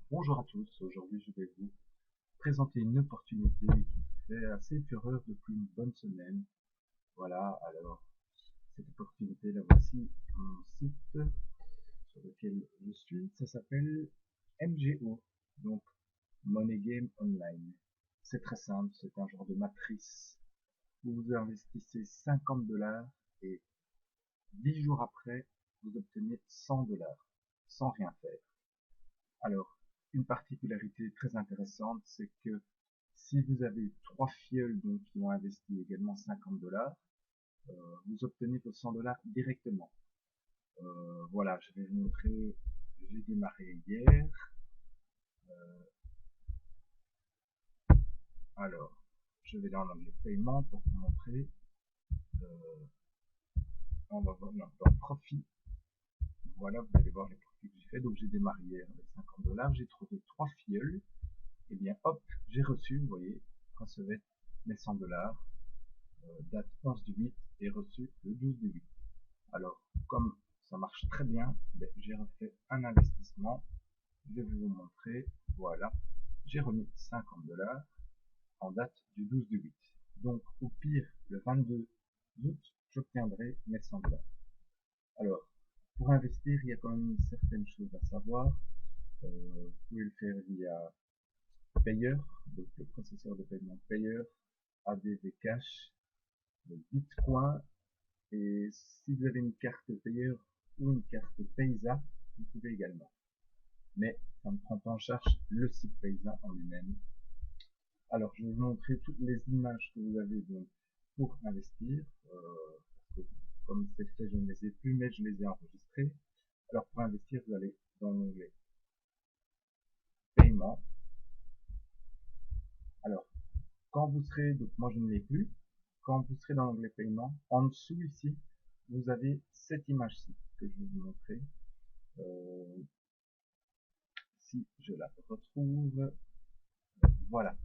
Bonjour à tous, aujourd'hui je vais vous présenter une opportunité qui fait assez fureur depuis une bonne semaine. Voilà, alors cette opportunité la voici, mon site sur lequel je suis, ça s'appelle MGO, donc Money Game Online. C'est très simple, c'est un genre de matrice où vous investissez 50 $ et 10 jours après vous obtenez 100 $ sans rien faire. Alors, une particularité très intéressante, c'est que si vous avez trois filleuls donc, qui ont investi également 50 $, vous obtenez vos 100 $ directement. Voilà, je vais vous montrer, j'ai démarré hier. Alors, je vais dans l'onglet paiement pour vous montrer. Euh, on va voir dans profit. Voilà, vous allez voir les profits que j'ai fait. Donc j'ai démarré hier avec 50 $, j'ai trouvé trois filleuls. Et bien hop, j'ai reçu, vous voyez, recevez mes 100 $. Date 11 du 8 et reçu le 12 du 8. Alors, comme ça marche très bien, ben, j'ai refait un investissement. Je vais vous montrer. Voilà, j'ai remis 50 $ en date du 12 du 8. Donc, au pire, le 22 août, j'obtiendrai mes 100 $. Alors, pour investir, il y a quand même certaines choses à savoir. Vous pouvez le faire via Payer, donc le processeur de paiement Payer, ADV Cash, Bitcoin. Et si vous avez une carte payeur ou une carte Paysa, vous pouvez également. Mais ça ne prend pas en charge le site Paysa en lui-même. Alors, je vais vous montrer toutes les images que vous avez donc pour investir. Parce que comme c'est fait, je ne les ai plus, mais je les ai enregistrées. Alors, pour investir, vous allez dans l'onglet Paiement. Alors, quand vous serez, donc moi je ne l'ai plus, quand vous serez dans l'onglet Paiement, en dessous ici, vous avez cette image-ci que je vais vous montrer. Euh, si je la retrouve, voilà.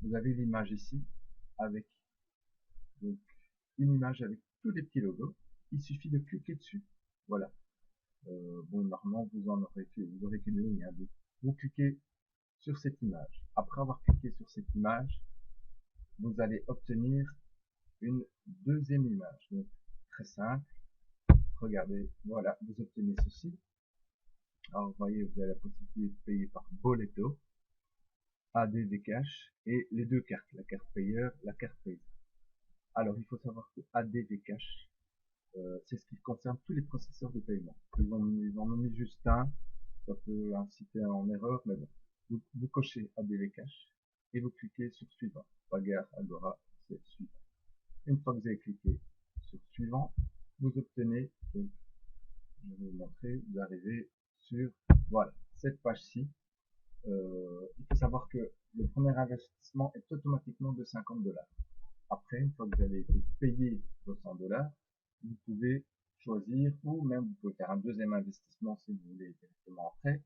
Vous avez l'image ici avec donc, une image avec tous les petits logos. Il suffit de cliquer dessus. Voilà. Bon, normalement, vous aurez qu'une ligne. Hein, vous cliquez sur cette image. Après avoir cliqué sur cette image, vous allez obtenir une deuxième image. Donc, très simple. Regardez, voilà, vous obtenez ceci. Alors, vous voyez, vous avez la possibilité de payer par Boleto, ADV Cash et les deux cartes, la carte payeur, la carte payée. Alors, il faut savoir que ADV Cash, c'est ce qui concerne tous les processeurs de paiement. Ils en ont mis juste un, ça peut inciter en erreur, mais bon. Vous cochez ADV Cash et vous cliquez sur suivant. Pagar, Agora, c'est suivant. Une fois que vous avez cliqué sur suivant, vous obtenez, donc, je vais vous montrer, vous arrivez sur, voilà, cette page-ci. Il faut savoir que le premier investissement est automatiquement de 50 $. Après, une fois que vous avez été payé vos 100 $, vous pouvez choisir, ou même vous pouvez faire un deuxième investissement si vous voulez directement après,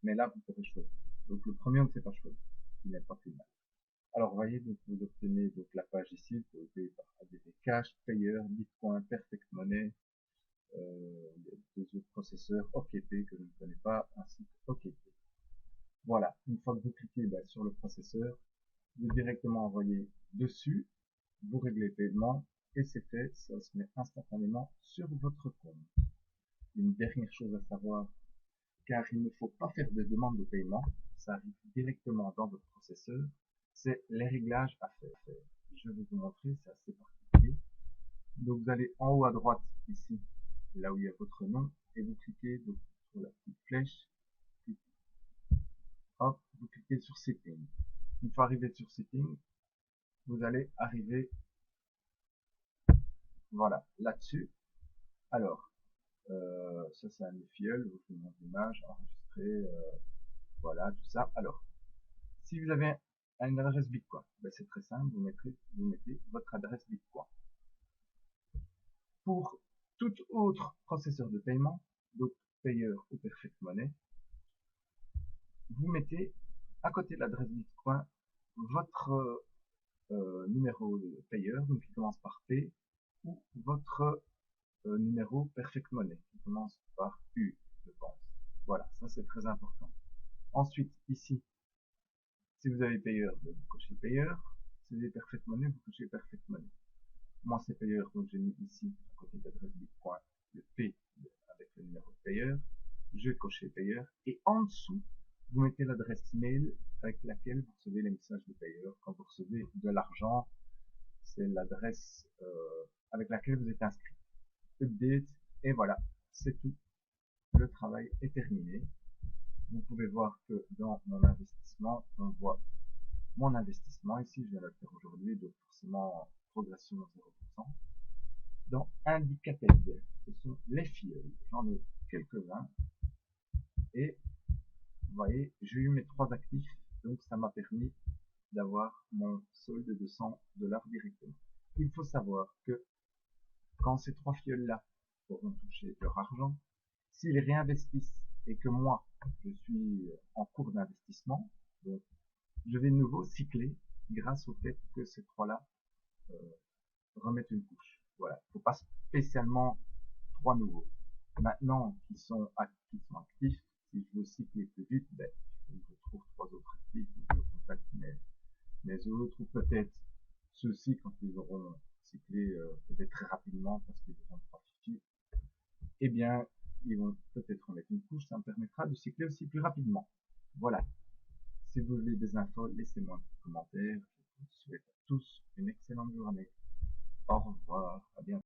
mais là vous pourrez choisir. Donc le premier on ne sait pas choisir, il n'est pas final. Alors vous voyez, donc, vous obtenez donc la page ici, vous pouvez payer par ADV Cash, Payer, Bitcoin, Perfect Money, des autres processeurs, OKP que je ne connais pas, ainsi que OKP. Voilà, une fois que vous cliquez sur le processeur, vous directement envoyez dessus, vous réglez le paiement et c'est fait, ça se met instantanément sur votre compte. Une dernière chose à savoir, car il ne faut pas faire de demande de paiement, ça arrive directement dans votre processeur, c'est les réglages à faire. Je vais vous montrer, c'est assez particulier. Donc vous allez en haut à droite ici, là où il y a votre nom, et vous cliquez donc, sur la petite flèche, hop, vous cliquez sur Setting. Une fois arrivé sur Setting, vous allez arriver, voilà, là-dessus. Alors, ça c'est un filleul, vous faites une image, enregistrer, voilà, tout ça. Alors, si vous avez une adresse Bitcoin, c'est très simple, vous mettez votre adresse Bitcoin. Pour tout autre processeur de paiement, donc Payer ou Perfect Money, vous mettez à côté de l'adresse Bitcoin votre numéro de payeur, donc qui commence par P, ou votre numéro Perfect Money, qui commence par U, je pense. Voilà, ça c'est très important. Ensuite, ici, si vous avez payeur, vous cochez payeur. Si vous avez perfect money, vous cochez perfect money. Moi, c'est payeur, donc j'ai mis ici, à côté d'adresse du point, le P avec le numéro de payeur. Je coche payeur. Et en dessous, vous mettez l'adresse email avec laquelle vous recevez les messages de payeur. Quand vous recevez de l'argent, c'est l'adresse avec laquelle vous êtes inscrit. Update, et voilà, c'est tout. Le travail est terminé. Vous pouvez voir que dans mon investissement, on voit mon investissement ici, je viens de le faire aujourd'hui, donc forcément progression de 0%. Dans Indicated, ce sont les filleuls, j'en ai quelques-uns, et vous voyez, j'ai eu mes 3 actifs, donc ça m'a permis d'avoir mon solde de 100 $ directement. Il faut savoir que quand ces 3 filleuls-là auront touché leur argent, s'ils réinvestissent et que moi, je suis en cours d'investissement, donc je vais de nouveau cycler grâce au fait que ces 3-là remettent une couche. Voilà, il ne faut pas spécialement 3 nouveaux. Maintenant qu'ils sont actifs, si je veux cycler plus vite, ben, je trouve 3 autres actifs, je contacte mes autres, ou peut-être ceux-ci quand ils auront cyclé peut-être très rapidement parce qu'ils auront profité, eh bien, ils vont peut-être remettre une couche, ça me permettra de cycler aussi plus rapidement. Voilà. Si vous voulez des infos, laissez-moi un petit commentaire. Je vous souhaite à tous une excellente journée. Au revoir, à bientôt.